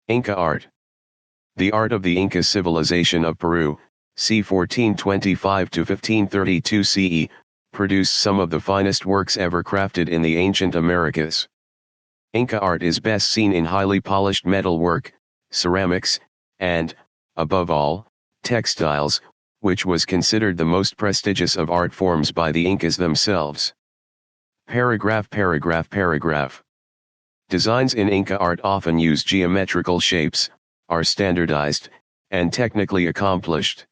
Inca art. The art of the Inca civilization of Peru, c. 1425 to 1532 CE, produced some of the finest works ever crafted in the ancient Americas. Inca art is best seen in highly polished metalwork, ceramics, and, above all, textiles, which was considered the most prestigious of art forms by the Incas themselves. Paragraph. Designs in Inca art often use geometrical shapes, are standardized, and technically accomplished.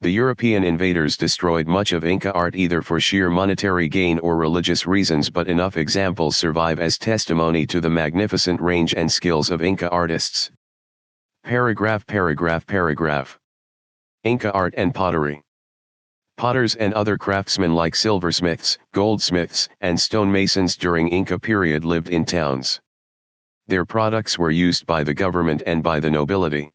The European invaders destroyed much of Inca art either for sheer monetary gain or religious reasons, but enough examples survive as testimony to the magnificent range and skills of Inca artists. Paragraph. Inca art and pottery. Potters and other craftsmen like silversmiths, goldsmiths, and stonemasons during Inca period lived in towns. Their products were used by the government and by the nobility.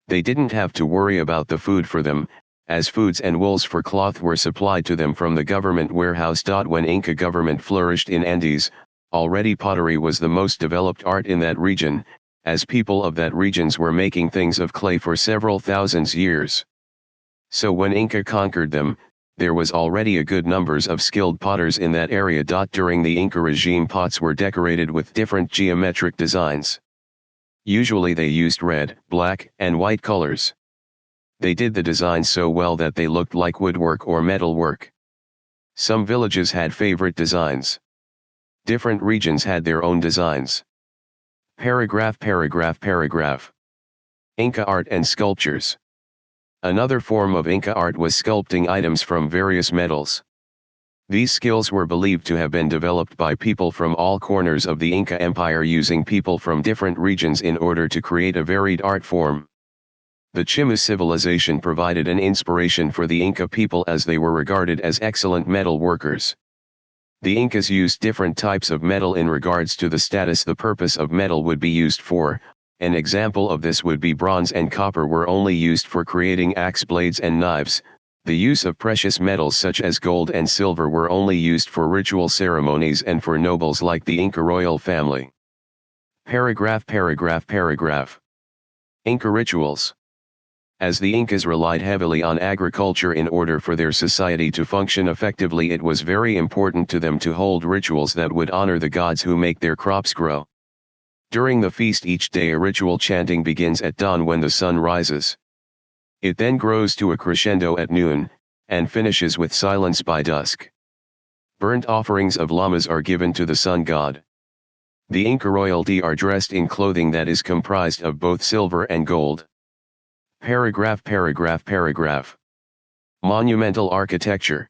They didn't have to worry about the food for them, as foods and wools for cloth were supplied to them from the government warehouse. When Inca government flourished in Andes, already pottery was the most developed art in that region, as people of that regions were making things of clay for several thousand years. So when Inca conquered them, there was already a good numbers of skilled potters in that area. During the Inca regime, pots were decorated with different geometric designs. Usually they used red, black, and white colors. They did the designs so well that they looked like woodwork or metalwork. Some villages had favorite designs. Different regions had their own designs. Paragraph. Inca art and sculptures. Another form of Inca art was sculpting items from various metals. These skills were believed to have been developed by people from all corners of the Inca Empire, using people from different regions in order to create a varied art form. The Chimu civilization provided an inspiration for the Inca people as they were regarded as excellent metal workers. The Incas used different types of metal in regards to the status the purpose of metal would be used for. An example of this would be bronze and copper were only used for creating axe blades and knives. The use of precious metals such as gold and silver were only used for ritual ceremonies and for nobles like the Inca royal family. Paragraph. Inca rituals. As the Incas relied heavily on agriculture in order for their society to function effectively, it was very important to them to hold rituals that would honor the gods who make their crops grow. During the feast each day a ritual chanting begins at dawn when the sun rises. It then grows to a crescendo at noon, and finishes with silence by dusk. Burnt offerings of llamas are given to the sun god. The Inca royalty are dressed in clothing that is comprised of both silver and gold. Paragraph. Monumental architecture.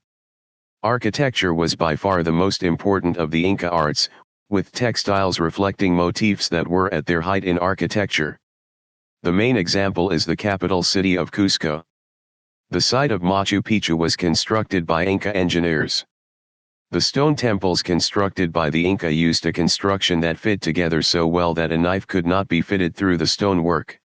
Architecture was by far the most important of the Inca arts, with textiles reflecting motifs that were at their height in architecture. The main example is the capital city of Cusco. The site of Machu Picchu was constructed by Inca engineers. The stone temples constructed by the Inca used a construction that fit together so well that a knife could not be fitted through the stonework.